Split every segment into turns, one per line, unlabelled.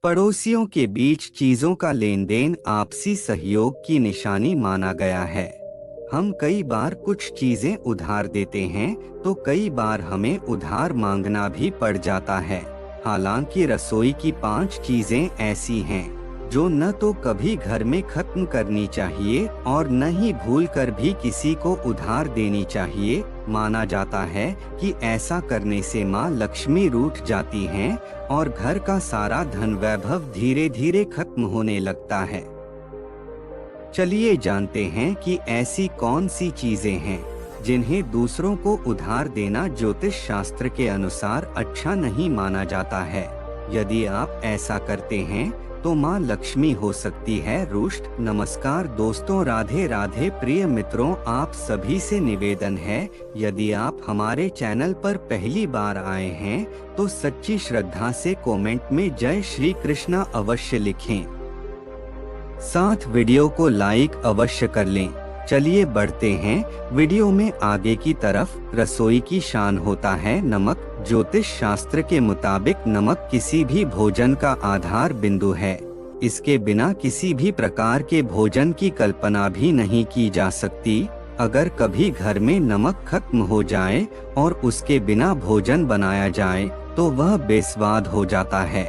पड़ोसियों के बीच चीजों का लेन देन आपसी सहयोग की निशानी माना गया है। हम कई बार कुछ चीजें उधार देते हैं तो कई बार हमें उधार मांगना भी पड़ जाता है। हालांकि रसोई की 5 चीजें ऐसी हैं जो न तो कभी घर में खत्म करनी चाहिए और न ही भूलकर भी किसी को उधार देनी चाहिए। माना जाता है कि ऐसा करने से माँ लक्ष्मी रूठ जाती हैं और घर का सारा धन वैभव धीरे धीरे खत्म होने लगता है। चलिए जानते हैं कि ऐसी कौन सी चीजें हैं जिन्हें दूसरों को उधार देना ज्योतिष शास्त्र के अनुसार अच्छा नहीं माना जाता है। यदि आप ऐसा करते हैं तो माँ लक्ष्मी हो सकती है रुष्ट। नमस्कार दोस्तों, राधे राधे। प्रिय मित्रों, आप सभी से निवेदन है, यदि आप हमारे चैनल पर पहली बार आए हैं तो सच्ची श्रद्धा से कमेंट में जय श्री कृष्णा अवश्य लिखें। साथ वीडियो को लाइक अवश्य कर लें। चलिए बढ़ते हैं वीडियो में आगे की तरफ। रसोई की शान होता है नमक। ज्योतिष शास्त्र के मुताबिक नमक किसी भी भोजन का आधार बिंदु है। इसके बिना किसी भी प्रकार के भोजन की कल्पना भी नहीं की जा सकती। अगर कभी घर में नमक खत्म हो जाए और उसके बिना भोजन बनाया जाए तो वह बेस्वाद हो जाता है।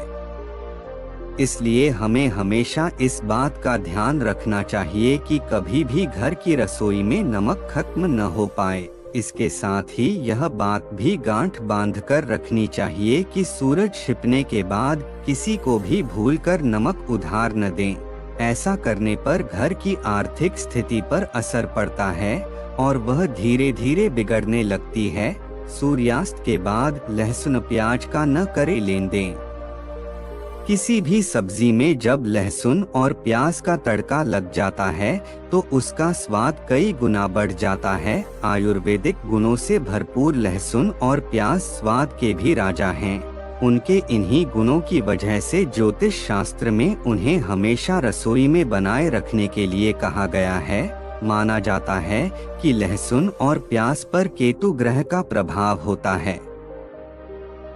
इसलिए हमें हमेशा इस बात का ध्यान रखना चाहिए कि कभी भी घर की रसोई में नमक खत्म न हो पाए। इसके साथ ही यह बात भी गांठ बांधकर रखनी चाहिए कि सूरज छिपने के बाद किसी को भी भूलकर नमक उधार न दें। ऐसा करने पर घर की आर्थिक स्थिति पर असर पड़ता है और वह धीरे धीरे बिगड़ने लगती है। सूर्यास्त के बाद लहसुन प्याज का न करे लेन देन। किसी भी सब्जी में जब लहसुन और प्याज का तड़का लग जाता है तो उसका स्वाद कई गुना बढ़ जाता है। आयुर्वेदिक गुणों से भरपूर लहसुन और प्याज स्वाद के भी राजा हैं। उनके इन्हीं गुणों की वजह से ज्योतिष शास्त्र में उन्हें हमेशा रसोई में बनाए रखने के लिए कहा गया है। माना जाता है कि लहसुन और प्याज पर केतु ग्रह का प्रभाव होता है।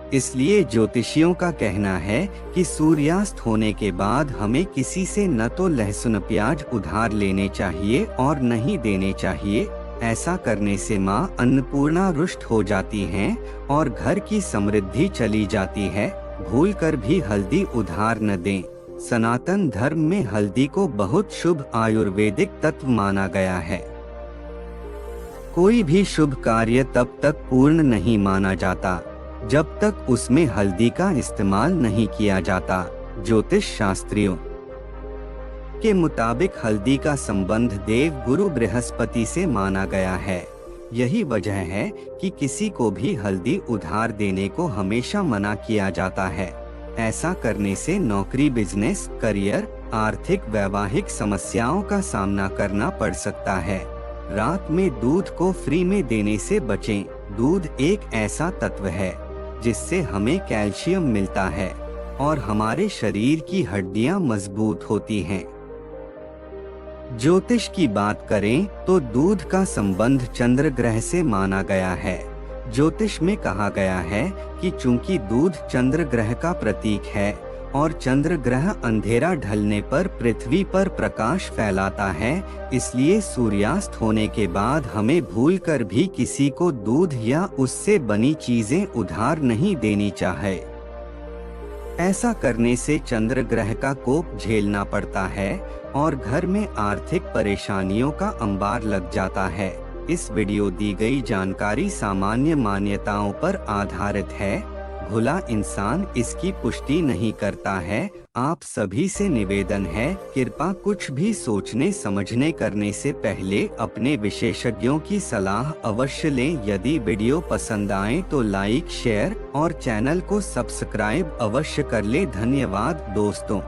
इसलिए ज्योतिषियों का कहना है कि सूर्यास्त होने के बाद हमें किसी से न तो लहसुन प्याज उधार लेने चाहिए और न ही देने चाहिए। ऐसा करने से माँ अन्नपूर्णा रुष्ट हो जाती हैं और घर की समृद्धि चली जाती है। भूलकर भी हल्दी उधार न दें। सनातन धर्म में हल्दी को बहुत शुभ आयुर्वेदिक तत्व माना गया है। कोई भी शुभ कार्य तब तक पूर्ण नहीं माना जाता जब तक उसमें हल्दी का इस्तेमाल नहीं किया जाता। ज्योतिष शास्त्रियों के मुताबिक हल्दी का संबंध देव गुरु बृहस्पति से माना गया है। यही वजह है कि किसी को भी हल्दी उधार देने को हमेशा मना किया जाता है। ऐसा करने से नौकरी, बिजनेस, करियर, आर्थिक, वैवाहिक समस्याओं का सामना करना पड़ सकता है। रात में दूध को फ्री में देने से बचें। दूध एक ऐसा तत्व है जिससे हमें कैल्शियम मिलता है और हमारे शरीर की हड्डियां मजबूत होती हैं। ज्योतिष की बात करें तो दूध का संबंध चंद्र ग्रह से माना गया है। ज्योतिष में कहा गया है कि चूंकि दूध चंद्र ग्रह का प्रतीक है और चंद्र ग्रह अंधेरा ढलने पर पृथ्वी पर प्रकाश फैलाता है, इसलिए सूर्यास्त होने के बाद हमें भूलकर भी किसी को दूध या उससे बनी चीजें उधार नहीं देनी चाहिए। ऐसा करने से चंद्र ग्रह का कोप झेलना पड़ता है और घर में आर्थिक परेशानियों का अंबार लग जाता है। इस वीडियो दी गई जानकारी सामान्य मान्यताओं पर आधारित है। भला इंसान इसकी पुष्टि नहीं करता है। आप सभी से निवेदन है, कृपया कुछ भी सोचने समझने करने से पहले अपने विशेषज्ञों की सलाह अवश्य लें। यदि वीडियो पसंद आए तो लाइक, शेयर और चैनल को सब्सक्राइब अवश्य कर ले। धन्यवाद दोस्तों।